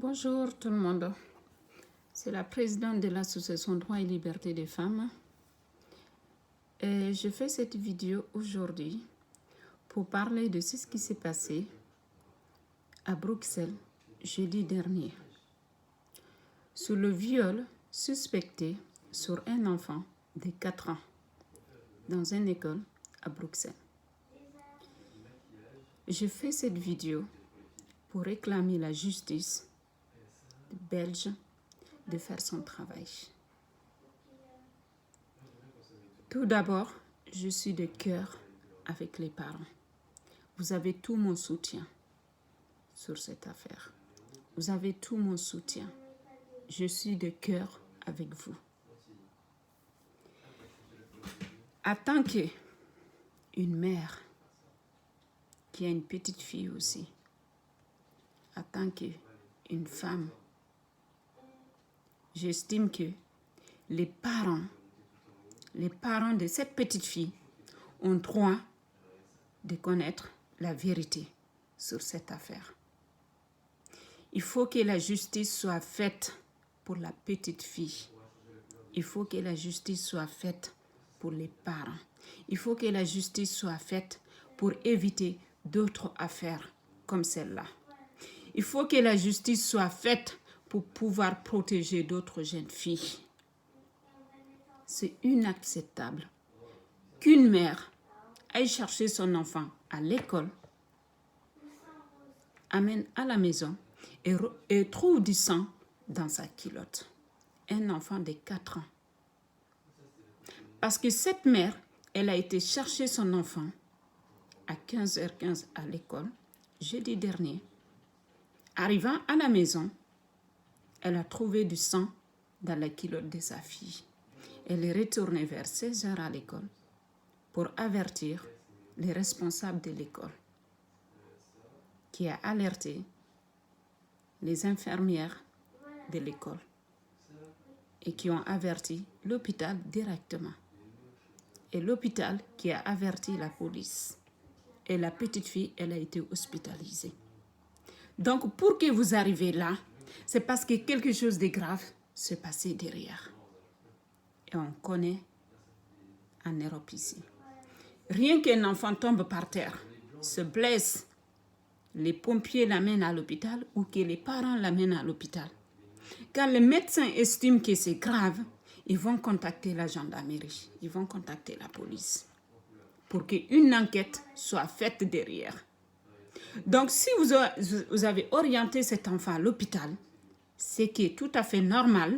Bonjour tout le monde, c'est la présidente de l'association Droits et Liberté des femmes et je fais cette vidéo aujourd'hui pour parler de ce qui s'est passé à Bruxelles jeudi dernier sur le viol suspecté sur un enfant de 4 ans dans une école à Bruxelles. Je fais cette vidéo pour réclamer la justice belge de faire son travail. Tout d'abord, je suis de cœur avec les parents. Vous avez tout mon soutien sur cette affaire. Vous avez tout mon soutien. Je suis de cœur avec vous. En tant qu'une mère qui a une petite fille aussi, en tant qu'une femme, j'estime que les parents de cette petite fille ont droit de connaître la vérité sur cette affaire. Il faut que la justice soit faite pour la petite fille. Il faut que la justice soit faite pour les parents. Il faut que la justice soit faite pour éviter d'autres affaires comme celle-là. Il faut que la justice soit faite pour pouvoir protéger d'autres jeunes filles. C'est inacceptable qu'une mère aille chercher son enfant à l'école, amène à la maison et trouve du sang dans sa culotte. Un enfant de 4 ans. Parce que cette mère, elle a été chercher son enfant à 15h15 à l'école, jeudi dernier. Arrivant à la maison, elle a trouvé du sang dans la culotte de sa fille. Elle est retournée vers 16h à l'école pour avertir les responsables de l'école qui a alerté les infirmières de l'école et qui ont averti l'hôpital directement. Et l'hôpital qui a averti la police. Et la petite fille, elle a été hospitalisée. Donc, pour que vous arriviez là, c'est parce que quelque chose de grave s'est passé derrière. Et on connaît en Europe ici. Rien qu'un enfant tombe par terre, se blesse, les pompiers l'amènent à l'hôpital ou que les parents l'amènent à l'hôpital. Quand le médecin estime que c'est grave, ils vont contacter la gendarmerie, ils vont contacter la police pour qu'une enquête soit faite derrière. Donc, si vous avez orienté cet enfant à l'hôpital, c'est qui est tout à fait normal.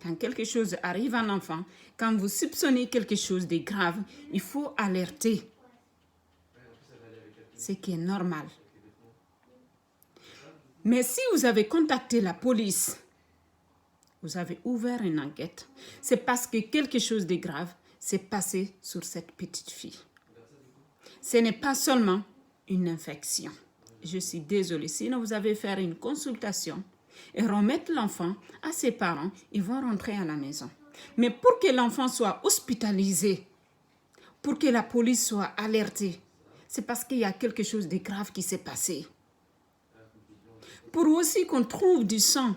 Quand quelque chose arrive à un enfant, quand vous soupçonnez quelque chose de grave, il faut alerter. C'est qui est normal. Mais si vous avez contacté la police, vous avez ouvert une enquête, c'est parce que quelque chose de grave s'est passé sur cette petite fille. Ce n'est pas seulement une infection. Je suis désolée. Sinon, vous avez fait une consultation et remettre l'enfant à ses parents, ils vont rentrer à la maison. Mais pour que l'enfant soit hospitalisé, pour que la police soit alertée, c'est parce qu'il y a quelque chose de grave qui s'est passé. Pour aussi qu'on trouve du sang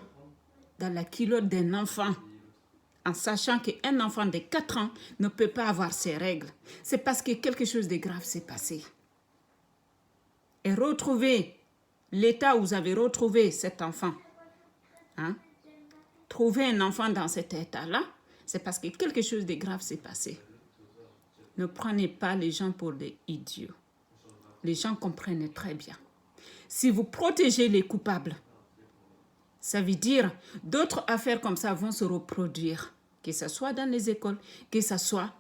dans la culotte d'un enfant, en sachant qu'un enfant de 4 ans ne peut pas avoir ses règles, c'est parce que quelque chose de grave s'est passé. Et retrouver l'état où vous avez retrouvé cet enfant, trouver un enfant dans cet état-là, c'est parce que quelque chose de grave s'est passé. Ne prenez pas les gens pour des idiots. Les gens comprennent très bien. Si vous protégez les coupables, ça veut dire d'autres affaires comme ça vont se reproduire, que ce soit dans les écoles, que ce soit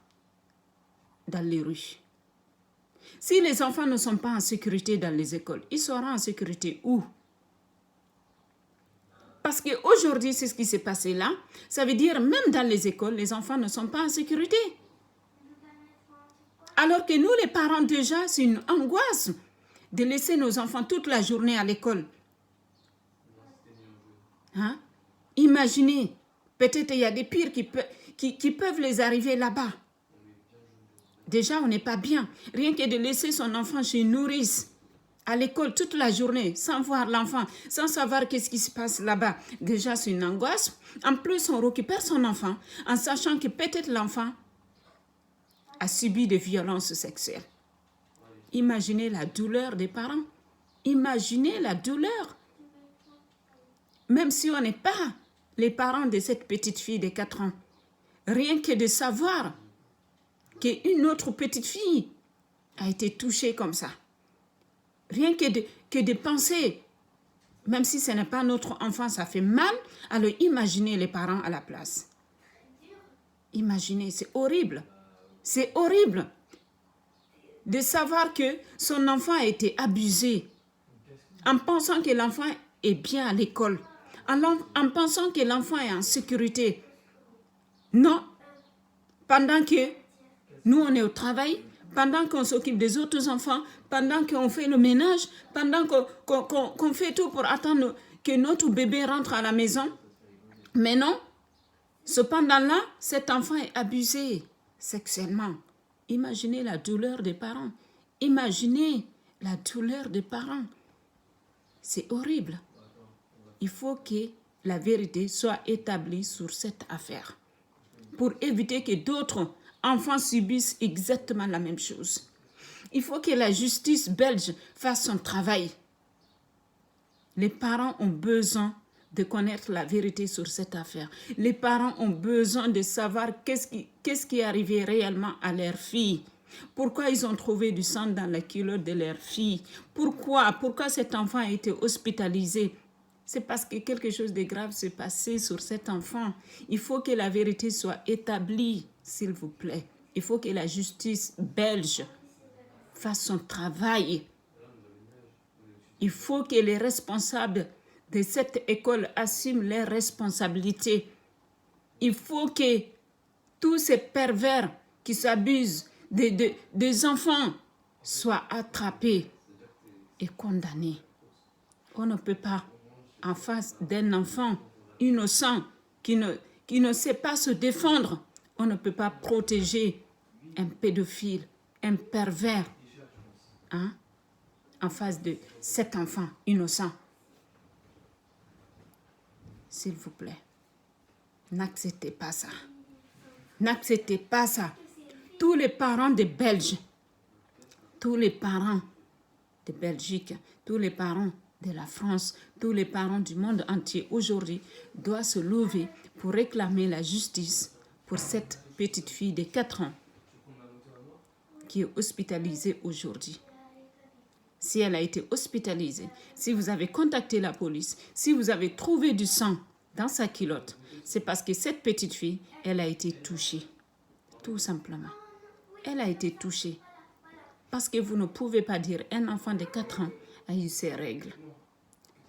dans les rues. Si les enfants ne sont pas en sécurité dans les écoles, ils seront en sécurité où? Parce qu'aujourd'hui, c'est ce qui s'est passé là. Ça veut dire même dans les écoles, les enfants ne sont pas en sécurité. Alors que nous, les parents, déjà, c'est une angoisse de laisser nos enfants toute la journée à l'école. Imaginez, peut-être il y a des pires qui peuvent les arriver là-bas. Déjà, on n'est pas bien. Rien que de laisser son enfant chez une nourrice à l'école toute la journée, sans voir l'enfant, sans savoir qu'est-ce qui se passe là-bas. Déjà, c'est une angoisse. En plus, on récupère son enfant en sachant que peut-être l'enfant a subi des violences sexuelles. Imaginez la douleur des parents. Imaginez la douleur. Même si on n'est pas les parents de cette petite fille de 4 ans, rien que de savoir qu'une autre petite fille a été touchée comme ça. Rien que de penser, même si ce n'est pas notre enfant, ça fait mal, alors imaginez les parents à la place. Imaginez, c'est horrible. C'est horrible de savoir que son enfant a été abusé en pensant que l'enfant est bien à l'école, en pensant que l'enfant est en sécurité. Non, pendant que nous, on est au travail, pendant qu'on s'occupe des autres enfants, pendant qu'on fait le ménage, pendant qu'on fait tout pour attendre que notre bébé rentre à la maison. Mais non, cependant là, cet enfant est abusé sexuellement. Imaginez la douleur des parents. Imaginez la douleur des parents. C'est horrible. Il faut que la vérité soit établie sur cette affaire pour éviter que d'autres enfants subissent exactement la même chose. Il faut que la justice belge fasse son travail. Les parents ont besoin de connaître la vérité sur cette affaire. Les parents ont besoin de savoir qu'est-ce qui est arrivé réellement à leur fille. Pourquoi ils ont trouvé du sang dans la culotte de leur fille? Pourquoi cet enfant a été hospitalisé? C'est parce que quelque chose de grave s'est passé sur cet enfant. Il faut que la vérité soit établie, s'il vous plaît. Il faut que la justice belge fasse son travail. Il faut que les responsables de cette école assument leurs responsabilités. Il faut que tous ces pervers qui s'abusent des enfants soient attrapés et condamnés. On ne peut pas, en face d'un enfant innocent qui ne sait pas se défendre, on ne peut pas protéger un pédophile, un pervers, en face de cet enfant innocent. S'il vous plaît, n'acceptez pas ça. N'acceptez pas ça. Tous les parents de Belges, tous les parents de Belgique, tous les parents de la France, tous les parents du monde entier aujourd'hui doivent se lever pour réclamer la justice pour cette petite fille de 4 ans qui est hospitalisée aujourd'hui. Si elle a été hospitalisée, si vous avez contacté la police, si vous avez trouvé du sang dans sa culotte, c'est parce que cette petite fille, elle a été touchée. Tout simplement. Elle a été touchée. Parce que vous ne pouvez pas dire un enfant de 4 ans a eu ses règles.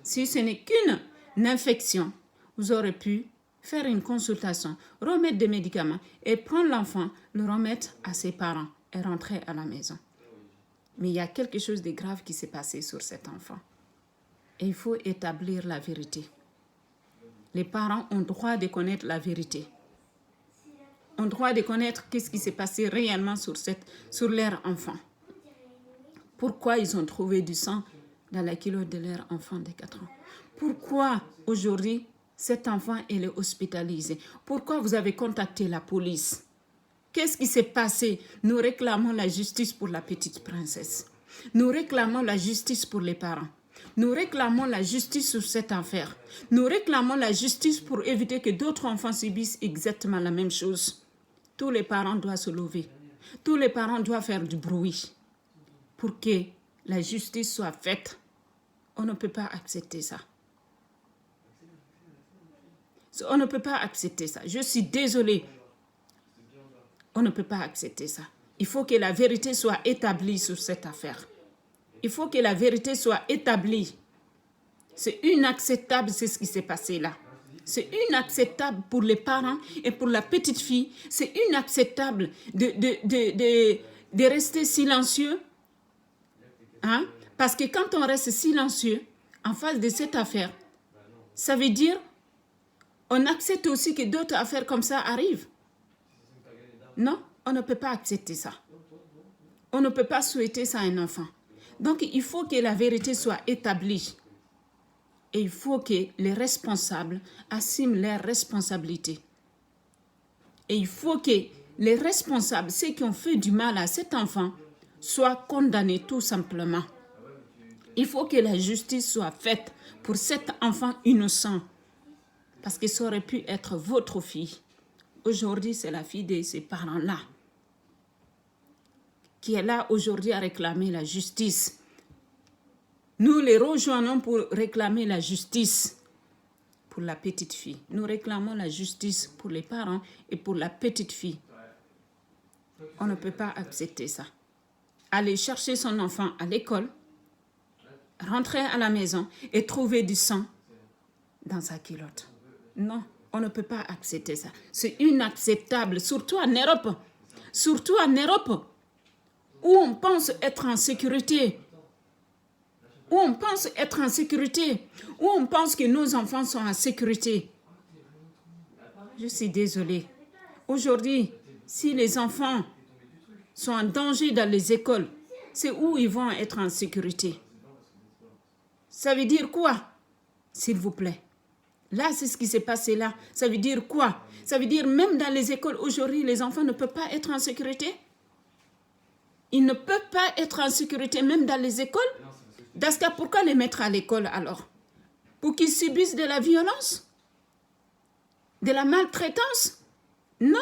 Si ce n'est qu'une infection, vous aurez pu faire une consultation, remettre des médicaments et prendre l'enfant, le remettre à ses parents et rentrer à la maison. Mais il y a quelque chose de grave qui s'est passé sur cet enfant. Et il faut établir la vérité. Les parents ont droit de connaître la vérité. Ont droit de connaître qu'est-ce qui s'est passé réellement sur leur enfant. Pourquoi ils ont trouvé du sang dans la culotte de leur enfant de 4 ans? Pourquoi aujourd'hui cet enfant est hospitalisé? Pourquoi vous avez contacté la police? Qu'est-ce qui s'est passé? Nous réclamons la justice pour la petite princesse. Nous réclamons la justice pour les parents. Nous réclamons la justice sur cette affaire. Nous réclamons la justice pour éviter que d'autres enfants subissent exactement la même chose. Tous les parents doivent se lever. Tous les parents doivent faire du bruit pour que la justice soit faite. On ne peut pas accepter ça. On ne peut pas accepter ça. Je suis désolée. On ne peut pas accepter ça. Il faut que la vérité soit établie sur cette affaire. Il faut que la vérité soit établie. C'est inacceptable, c'est ce qui s'est passé là. C'est inacceptable pour les parents et pour la petite fille. C'est inacceptable de rester silencieux. Parce que quand on reste silencieux en face de cette affaire, ça veut dire on accepte aussi que d'autres affaires comme ça arrivent. Non, on ne peut pas accepter ça. On ne peut pas souhaiter ça à un enfant. Donc, il faut que la vérité soit établie. Et il faut que les responsables assument leurs responsabilités. Et il faut que les responsables, ceux qui ont fait du mal à cet enfant, soient condamnés tout simplement. Il faut que la justice soit faite pour cet enfant innocent. Parce que ça aurait pu être votre fille. Aujourd'hui, c'est la fille de ces parents-là qui est là aujourd'hui à réclamer la justice. Nous les rejoignons pour réclamer la justice pour la petite fille. Nous réclamons la justice pour les parents et pour la petite fille. On ne peut pas accepter ça. Aller chercher son enfant à l'école, rentrer à la maison et trouver du sang dans sa culotte. Non, on ne peut pas accepter ça. C'est inacceptable, surtout en Europe. Surtout en Europe, où on pense être en sécurité. Où on pense être en sécurité. Où on pense que nos enfants sont en sécurité. Je suis désolée. Aujourd'hui, si les enfants sont en danger dans les écoles, c'est où ils vont être en sécurité. Ça veut dire quoi, s'il vous plaît? Là, c'est ce qui s'est passé là. Ça veut dire quoi? Ça veut dire même dans les écoles aujourd'hui, les enfants ne peuvent pas être en sécurité? Ils ne peuvent pas être en sécurité même dans les écoles? Dans ce cas, pourquoi les mettre à l'école alors? Pour qu'ils subissent de la violence? De la maltraitance? Non.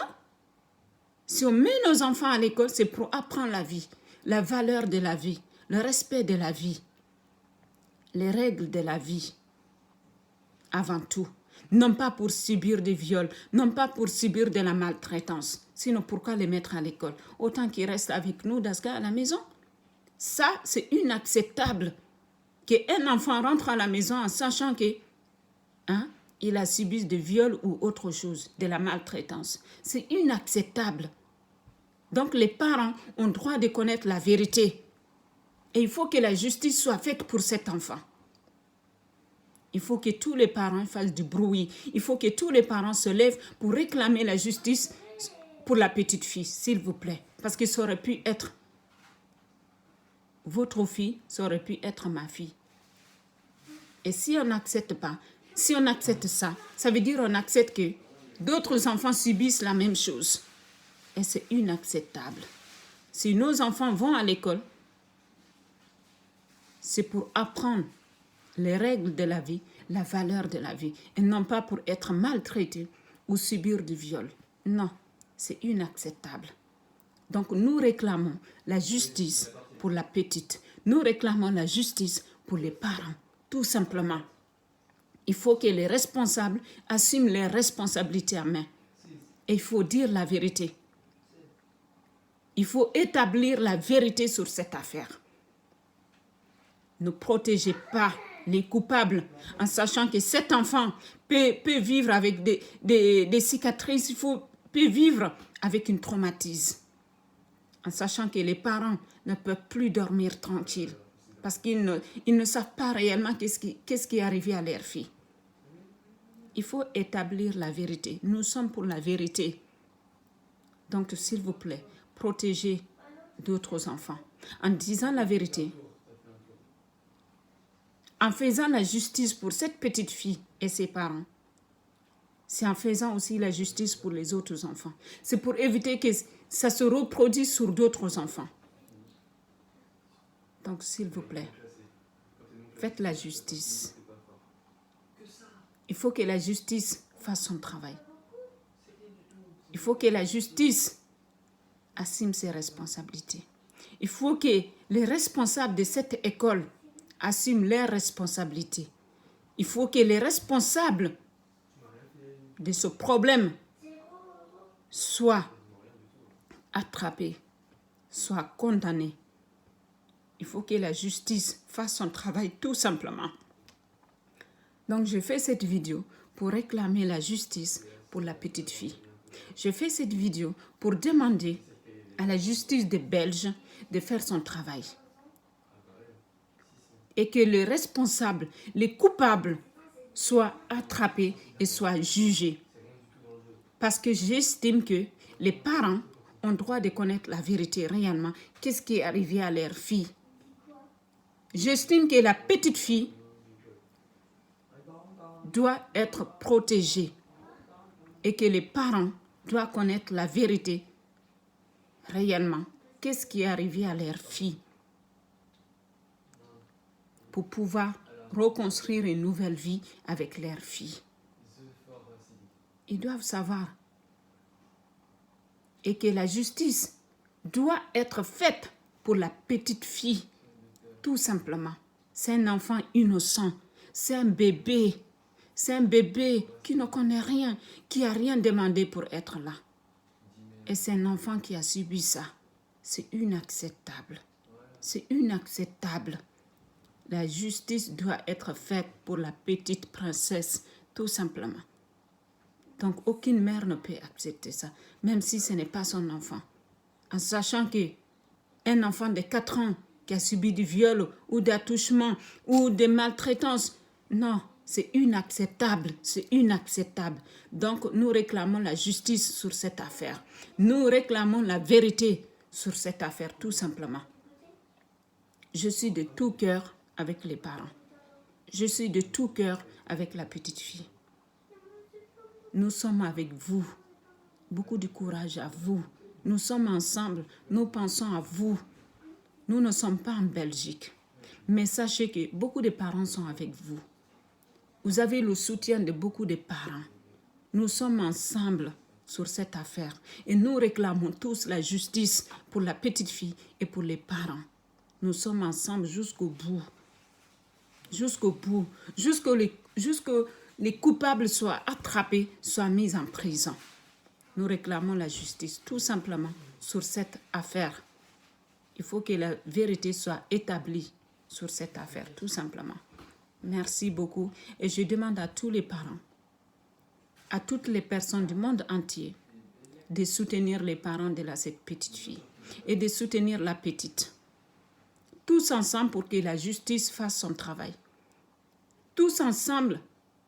Si on met nos enfants à l'école, c'est pour apprendre la vie, la valeur de la vie, le respect de la vie, les règles de la vie, avant tout. Non pas pour subir des viols, non pas pour subir de la maltraitance. Sinon, pourquoi les mettre à l'école? Autant qu'ils restent avec nous dans ce cas à la maison. Ça, c'est inacceptable. Qu'un enfant rentre à la maison en sachant que il a subi des viols ou autre chose, de la maltraitance. C'est inacceptable. Donc les parents ont droit de connaître la vérité. Et il faut que la justice soit faite pour cet enfant. Il faut que tous les parents fassent du bruit. Il faut que tous les parents se lèvent pour réclamer la justice pour la petite fille, s'il vous plaît. Parce que ça aurait pu être votre fille, ça aurait pu être ma fille. Et si on n'accepte pas, si on accepte ça, ça veut dire qu'on accepte que d'autres enfants subissent la même chose. Et c'est inacceptable. Si nos enfants vont à l'école, c'est pour apprendre les règles de la vie, la valeur de la vie, et non pas pour être maltraités ou subir du viol. Non, c'est inacceptable. Donc nous réclamons la justice pour la petite. Nous réclamons la justice pour les parents, tout simplement. Il faut que les responsables assument leurs responsabilités en main. Et il faut dire la vérité. Il faut établir la vérité sur cette affaire. Ne protégez pas les coupables en sachant que cet enfant peut vivre avec des cicatrices, peut vivre avec une traumatisme. En sachant que les parents ne peuvent plus dormir tranquilles parce qu'ils ne savent pas réellement qu'est-ce qui est arrivé à leur fille. Il faut établir la vérité. Nous sommes pour la vérité. Donc, s'il vous plaît, protégez d'autres enfants en disant la vérité, en faisant la justice pour cette petite fille et ses parents. C'est en faisant aussi la justice pour les autres enfants. C'est pour éviter que ça se reproduise sur d'autres enfants. Donc, s'il vous plaît, faites la justice. Il faut que la justice fasse son travail. Il faut que la justice assume ses responsabilités. Il faut que les responsables de cette école assument leurs responsabilités. Il faut que les responsables de ce problème soient attrapés, soient condamnés. Il faut que la justice fasse son travail tout simplement. Donc, je fais cette vidéo pour réclamer la justice pour la petite fille. Je fais cette vidéo pour demander à la justice des Belges de faire son travail. Et que les responsables, les coupables, soient attrapés et soient jugés. Parce que j'estime que les parents ont droit de connaître la vérité réellement. Qu'est-ce qui est arrivé à leur fille? J'estime que la petite fille doit être protégée et que les parents doivent connaître la vérité réellement. Qu'est-ce qui est arrivé à leur fille pour pouvoir reconstruire une nouvelle vie avec leur fille. Ils doivent savoir. Et que la justice doit être faite pour la petite fille. Tout simplement. C'est un enfant innocent. C'est un bébé. C'est un bébé qui ne connaît rien, qui n'a rien demandé pour être là. Et c'est un enfant qui a subi ça. C'est inacceptable. C'est inacceptable. La justice doit être faite pour la petite princesse, tout simplement. Donc, aucune mère ne peut accepter ça, même si ce n'est pas son enfant. En sachant qu'un enfant de 4 ans qui a subi du viol ou d'attouchement ou de maltraitance, non, c'est inacceptable, c'est inacceptable. Donc, nous réclamons la justice sur cette affaire. Nous réclamons la vérité sur cette affaire, tout simplement. Je suis de tout cœur avec les parents. Je suis de tout cœur avec la petite fille. Nous sommes avec vous. Beaucoup de courage à vous. Nous sommes ensemble. Nous pensons à vous. Nous ne sommes pas en Belgique. Mais sachez que beaucoup de parents sont avec vous. Vous avez le soutien de beaucoup de parents. Nous sommes ensemble sur cette affaire. Et nous réclamons tous la justice pour la petite fille et pour les parents. Nous sommes ensemble jusqu'au bout. Jusqu'au bout. Jusqu'à les coupables soient attrapés, soient mis en prison. Nous réclamons la justice, tout simplement, sur cette affaire. Il faut que la vérité soit établie sur cette affaire, tout simplement. Merci beaucoup. Et je demande à tous les parents, à toutes les personnes du monde entier, de soutenir les parents de cette petite fille et de soutenir la petite. Tous ensemble pour que la justice fasse son travail. Tous ensemble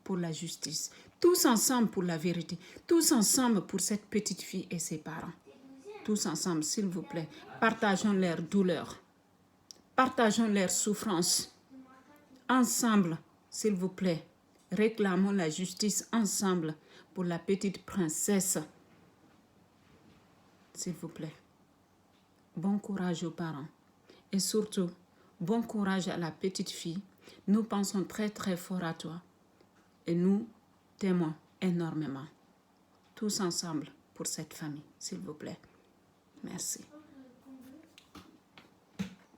pour la justice. Tous ensemble pour la vérité. Tous ensemble pour cette petite fille et ses parents. Tous ensemble, s'il vous plaît. Partageons leurs douleurs. Partageons leurs souffrances. Ensemble, s'il vous plaît. Réclamons la justice ensemble pour la petite princesse. S'il vous plaît. Bon courage aux parents. Et surtout, bon courage à la petite fille. Nous pensons très très fort à toi. Et nous t'aimons énormément. Tous ensemble pour cette famille, s'il vous plaît. Merci.